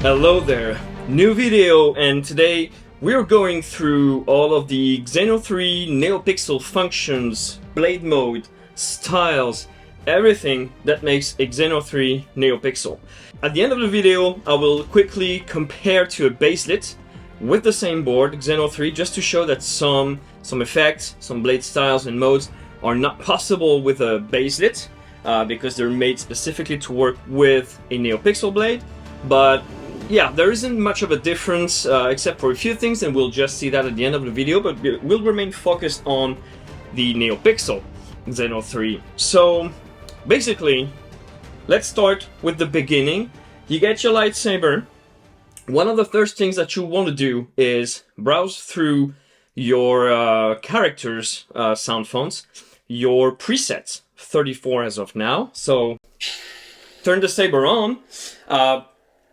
Hello there, new video, and today we're going through all of the Xeno3 Neopixel functions, blade mode, styles, everything that makes a Xeno3 Neopixel. At the end of the video I will quickly compare to a Baselit with the same board, Xeno3, just to show that some effects, some blade styles and modes are not possible with a Baselit because they're made specifically to work with a Neopixel blade. But yeah, there isn't much of a difference except for a few things, and we'll just see that at the end of the video, but we'll remain focused on the Neopixel Xeno3. So basically, let's start with the beginning. You get your lightsaber. One of the first things that you want to do is browse through your characters' sound fonts, your presets, 34 as of now. So turn the saber on.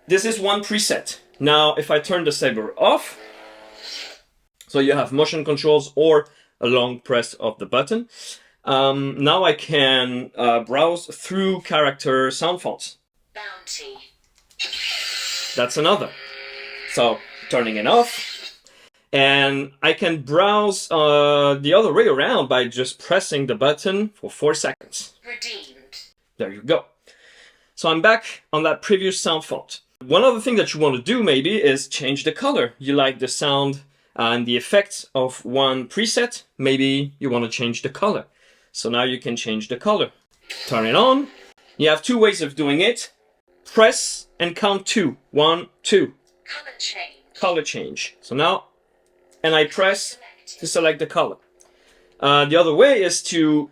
This is one preset. Now, if I turn the saber off, so you have motion controls or a long press of the button. Now I can browse through character sound fonts. Bounty. That's another. So turning it off, and I can browse the other way around by just pressing the button for 4 seconds. Redeemed. There you go. So I'm back on that previous sound font. One other thing that you want to do maybe is change the color. You like the sound and the effects of one preset, maybe you want to change the color. So now you can change the color. Turn it on. You have 2 ways of doing it. Press and count 2. 1, 2. Color change. Color change. So now, and I press to select the color. The other way is to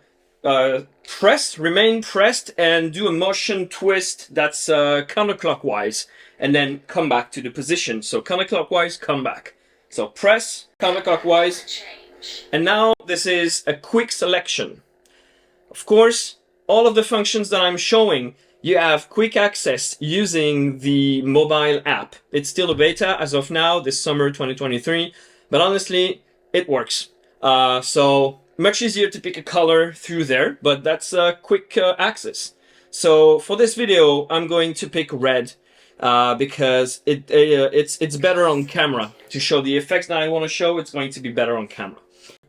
press, remain pressed, and do a motion twist that's counterclockwise, and then come back to the position. So counterclockwise, come back. So press, counterclockwise, and now this is a quick selection. Of course, all of the functions that I'm showing, you have quick access using the mobile app. It's still a beta as of now, this summer 2023, but honestly, it works. So much easier to pick a color through there, but that's quick access. So for this video, I'm going to pick red because it's better on camera. To show the effects that I want to show, it's going to be better on camera.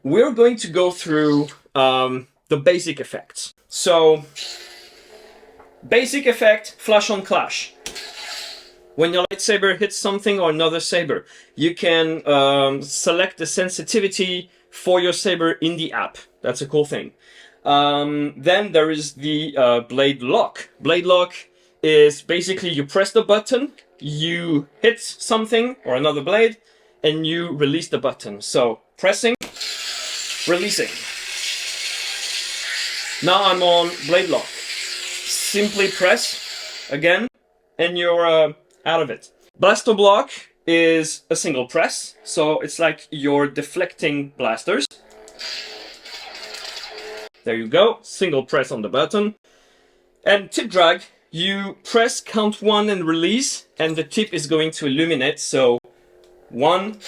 We're going to go through the basic effects. So basic effect, flash on clash. When your lightsaber hits something or another saber, you can select the sensitivity for your saber in the app. That's a cool thing. Then there is the blade lock. Blade lock is basically you press the button, you hit something or another blade, and you release the button. So pressing, releasing. Now I'm on blade lock. Simply press again, and you're out of it. Blaster block is a single press, so it's like you're deflecting blasters. There you go, single press on the button. And tip drag, you press count 1 and release, and the tip is going to illuminate. So 1.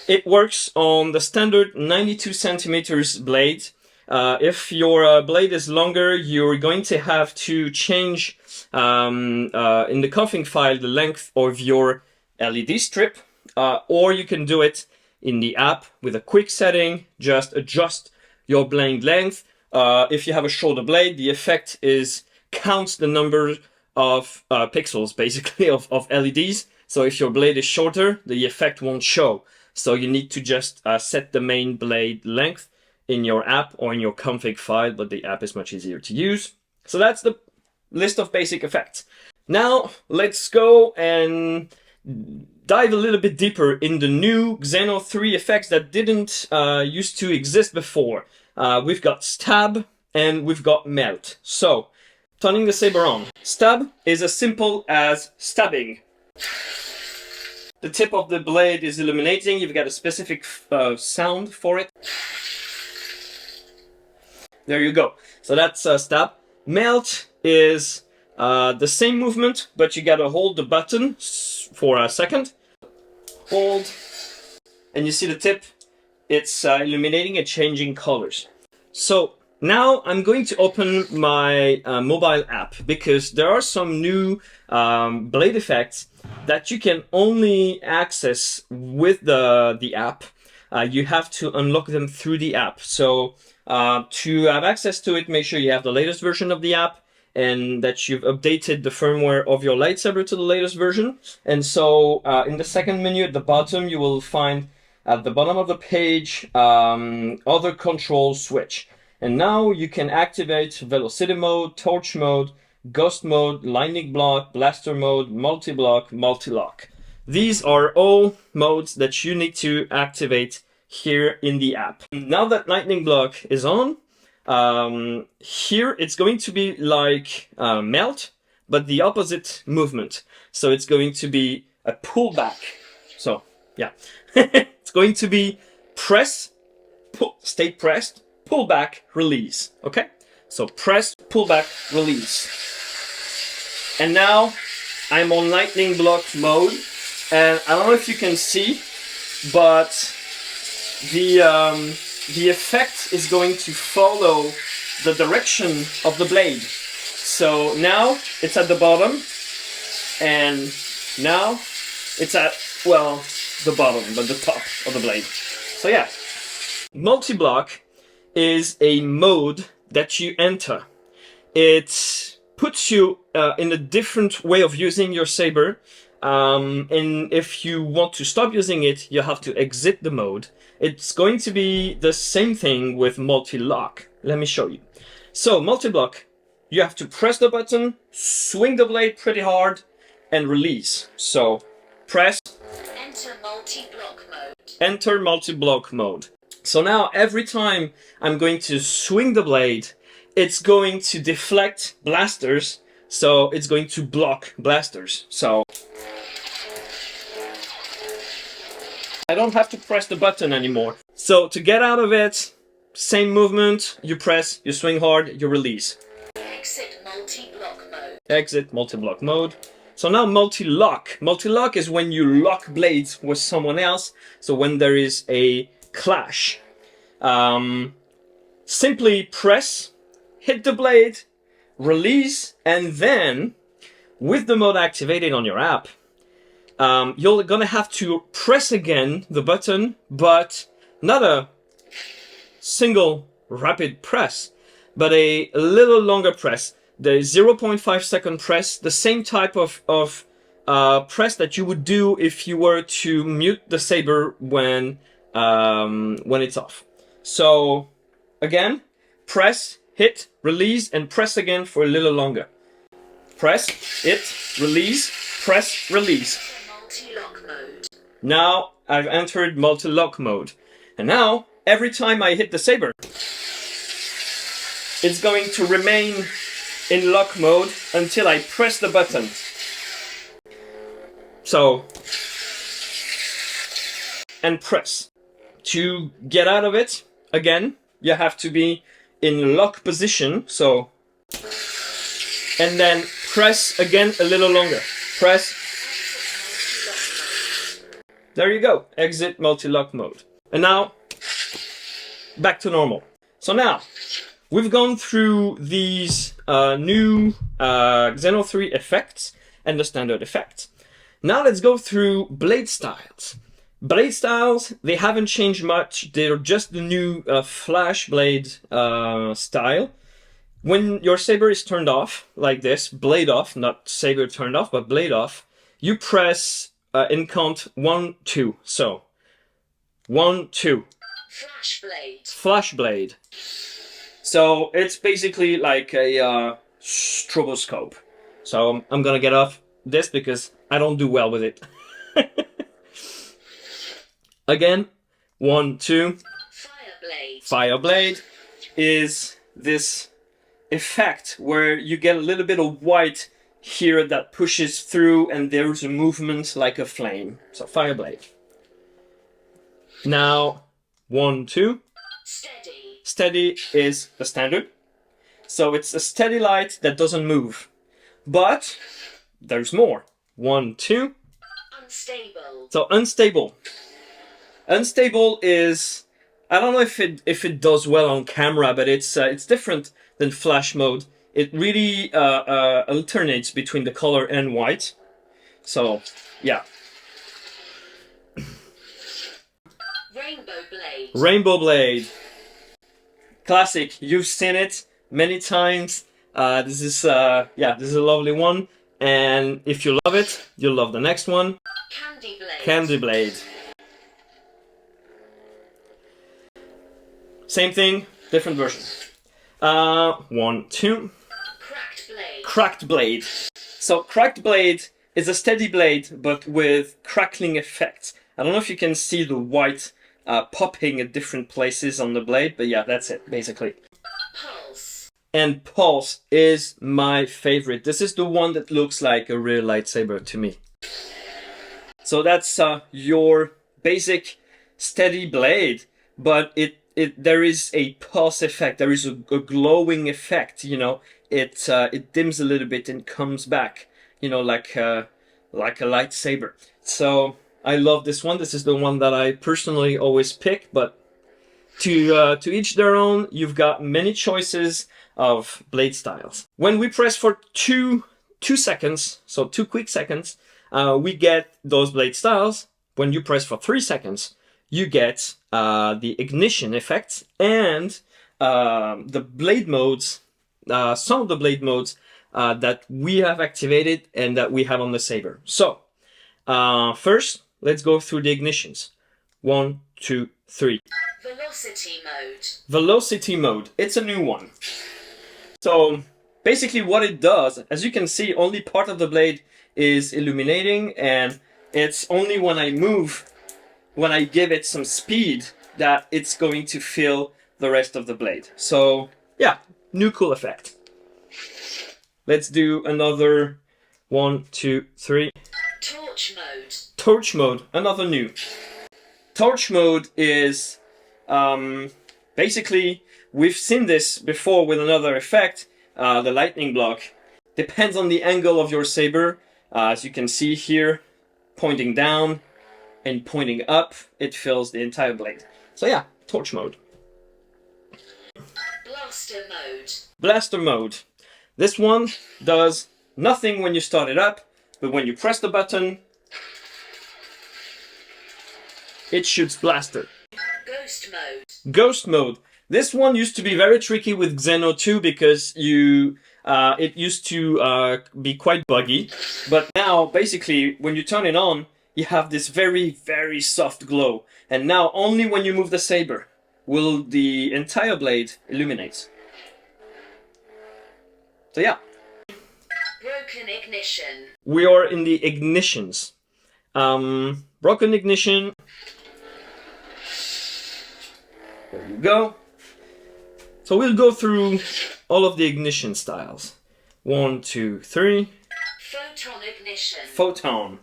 It works on the standard 92 centimeters blade. If your blade is longer, you're going to have to change in the config file the length of your LED strip, or you can do it in the app with a quick setting. Just adjust your blade length. If you have a shorter blade, the effect is counts the number of pixels, basically, of LEDs. So if your blade is shorter, the effect won't show. So you need to just set the main blade length in your app or in your config file, but the app is much easier to use. So that's the list of basic effects. Now let's go and dive a little bit deeper in the new Xeno3 effects that didn't used to exist before. We've got stab and we've got melt. So turning the saber on. Stab is as simple as stabbing. The tip of the blade is illuminating. You've got a specific sound for it. There you go. So that's stab. Melt is the same movement, but you gotta hold the button for a second. Hold, and you see the tip. It's illuminating and changing colors. So Now I'm going to open my mobile app because there are some new blade effects that you can only access with the app. You have to unlock them through the app. So to have access to it, make sure you have the latest version of the app and that you've updated the firmware of your lightsaber to the latest version. And so in the second menu at the bottom, you will find at the bottom of the page other control switch. And now you can activate velocity mode, torch mode, ghost mode, lightning block, blaster mode, multi-block, multi-lock. These are all modes that you need to activate here in the app. Now that lightning block is on, here it's going to be like melt, but the opposite movement. So it's going to be a pullback. So yeah, it's going to be press, pull, stay pressed, pull back, release. Okay, so press, pull back, release. And now I'm on lightning block mode, and I don't know if you can see, but the effect is going to follow the direction of the blade. So now it's at the bottom, and now it's at, well, the bottom, but the top of the blade. So yeah, multi-block is a mode that you enter. It puts you in a different way of using your saber. And if you want to stop using it, you have to exit the mode. It's going to be the same thing with multi-lock. Let me show you. So multi-block, you have to press the button, swing the blade pretty hard, and release. So press, enter multi-block mode. Enter multi-block mode. So now every time I'm going to swing the blade, it's going to deflect blasters. So it's going to block blasters. So I don't have to press the button anymore. So to get out of it, same movement, you press, you swing hard, you release. Exit multi-block mode. Exit multi-block mode. So now multi-lock. Multi-lock is when you lock blades with someone else. So when there is a clash. Simply press, hit the blade, release, and then with the mode activated on your app, you're gonna have to press again the button, but not a single rapid press, but a little longer press. The 0.5 second press, the same type of press that you would do if you were to mute the saber when it's off. So again, press, hit, release, and press again for a little longer. Press, hit, release, press, release. Multi-lock mode. Now I've entered multi-lock mode. And now, every time I hit the saber, it's going to remain in lock mode until I press the button. So, and press. To get out of it, again, you have to be in lock position, so, and then press again a little longer. Press. There you go, exit multi-lock mode. And now, back to normal. So now, we've gone through these new Xeno3 effects and the standard effects. Now let's go through blade styles. Blade styles, they haven't changed much. They're just the new flash blade style. When your saber is turned off, like this, blade off, not saber turned off, but blade off, you press in count 1, 2. So, 1, 2. Flash blade. Flash blade. So it's basically like a stroboscope. So I'm gonna get off this because I don't do well with it. Again, 1, 2. Fire blade. Fire blade is this effect where you get a little bit of white here that pushes through and there's a movement like a flame. So fire blade. Now, 1, 2. Steady. Steady is the standard. So it's a steady light that doesn't move. But there's more. 1, 2. Unstable. So unstable. Unstable is I don't know if it does well on camera, but it's different than flash mode. It really alternates between the color and white. So yeah. Rainbow blade. Rainbow blade. Classic. You've seen it many times. This is this is a lovely one. And if you love it, you'll love the next one. Candy blade. Candy blade. Same thing, different version. 1, 2. Cracked blade. Cracked blade. So cracked blade is a steady blade, but with crackling effect. I don't know if you can see the white popping at different places on the blade, but yeah, that's it, basically. Pulse. And pulse is my favorite. This is the one that looks like a real lightsaber to me. So that's your basic steady blade, but there is a pulse effect. There is a glowing effect. You know, it dims a little bit and comes back. You know, like a lightsaber. So I love this one. This is the one that I personally always pick. But to each their own. You've got many choices of blade styles. When we press for two seconds, so 2 quick seconds, we get those blade styles. When you press for 3 seconds, you get the ignition effect and the blade modes, some of the blade modes that we have activated and that we have on the saber. So first, let's go through the ignitions. 1, 2, 3. Velocity mode. Velocity mode. It's a new one. So basically what it does, as you can see, only part of the blade is illuminating, and it's only when I move, when I give it some speed, that it's going to fill the rest of the blade. So yeah, new cool effect. Let's do another 1, 2, 3. Torch mode. Torch mode, another new. Torch mode is basically, we've seen this before with another effect, the lightning block. Depends on the angle of your saber. As you can see here, pointing down and pointing up, it fills the entire blade. So yeah, torch mode. Blaster mode. Blaster mode. This one does nothing when you start it up, but when you press the button, it shoots blaster. Ghost mode. Ghost mode. This one used to be very tricky with Xeno2 because it used to be quite buggy. But now, basically, when you turn it on, you have this very, very soft glow. And now, only when you move the saber will the entire blade illuminate. So yeah. Broken ignition. We are in the ignitions. Broken ignition. There you go. So we'll go through all of the ignition styles. 1, 2, 3. Photon ignition. Photon.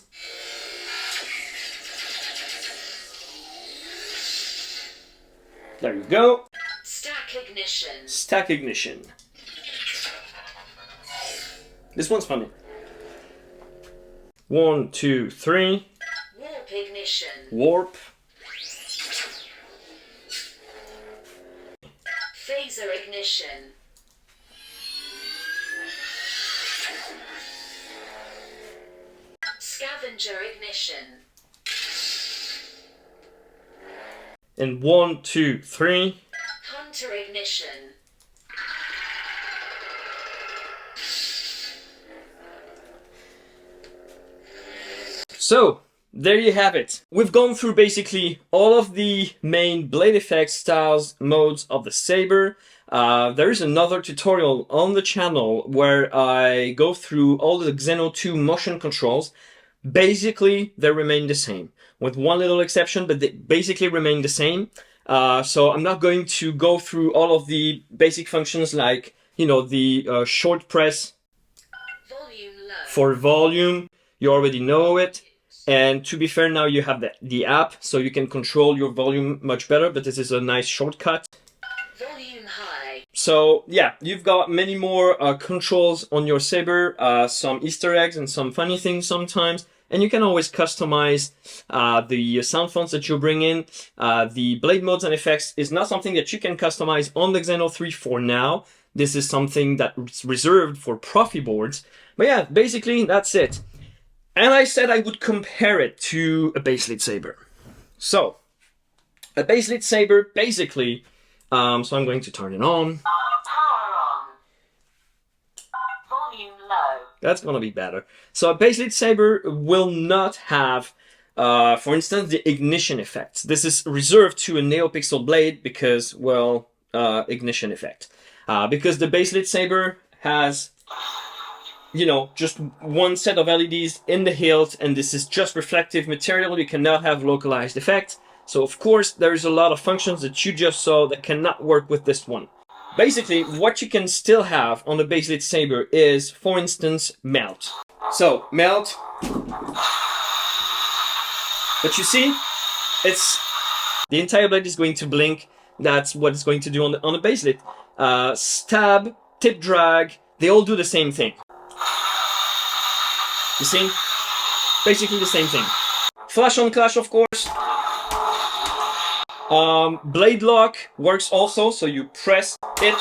There you go. Stack ignition. Stack ignition. This one's funny. 1, 2, 3. Warp ignition. Warp. Phazer ignition. Scavenger ignition. And 1, 2, 3. Hunter ignition. So, there you have it. We've gone through basically all of the main blade effects, styles, modes of the saber. There is another tutorial on the channel where I go through all the Xeno2 motion controls. Basically, they remain the same, with one little exception, but they basically remain the same. So I'm not going to go through all of the basic functions like, you know, the short press Volume low. for volume. You already know it. And to be fair, now you have the app, so you can control your volume much better, but this is a nice shortcut. Volume high. So yeah, you've got many more controls on your saber, some Easter eggs and some funny things sometimes. and you can always customize the sound fonts that you bring in. The blade modes and effects is not something that you can customize on the Xeno3 for now. This is something that's reserved for profi boards. But yeah, basically that's it. And I said I would compare it to a Baselit saber. So, a Baselit saber, basically, so I'm going to turn it on. Power on. Volume low. That's gonna be better. So a Baselit saber will not have, for instance, the ignition effect. This is reserved to a Neopixel blade because, well, ignition effect. Because the Baselit saber has, you know, just one set of LEDs in the hilt, and this is just reflective material. You cannot have localized effect. So of course, there's a lot of functions that you just saw that cannot work with this one. Basically, what you can still have on the Baselit saber is, for instance, melt. So, melt. But you see, it's the entire blade is going to blink. That's what it's going to do on the Baselit. Stab, tip drag, they all do the same thing. You see? Basically the same thing. Flash on clash, of course. Blade lock works also, so you press it,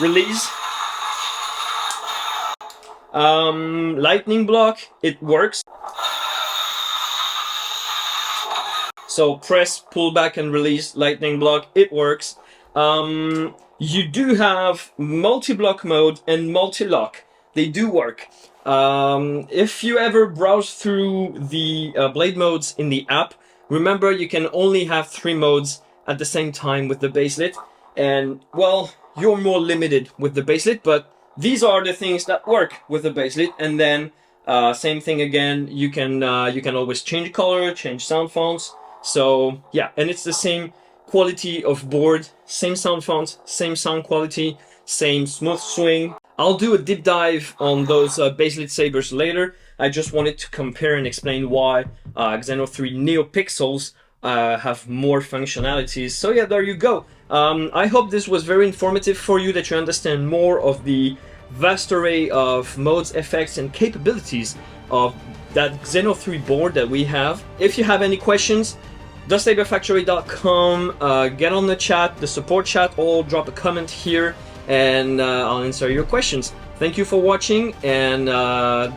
release. Lightning block, it works. So press, pull back and release, lightning block, it works. You do have multi-block mode and multi-lock. They do work. If you ever browse through the blade modes in the app, remember you can only have 3 modes at the same time with the Baselit. And, well, you're more limited with the Baselit, but these are the things that work with the Baselit. And then, same thing again, you can always change color, change sound fonts. So, yeah, and it's the same quality of board, same sound font, same sound quality, same smooth swing. I'll do a deep dive on those Baselit sabers later. I just wanted to compare and explain why Xeno3 Neopixels have more functionalities. So yeah, there you go. I hope this was very informative for you, that you understand more of the vast array of modes, effects, and capabilities of that Xeno3 board that we have. If you have any questions, thelaserfactory.com, get on the chat, the support chat, or drop a comment here, and I'll answer your questions. Thank you for watching, and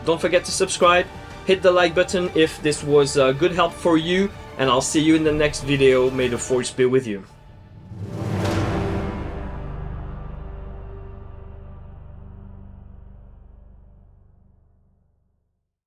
don't forget to subscribe, hit the like button if this was good help for you, and I'll see you in the next video. May the force be with you.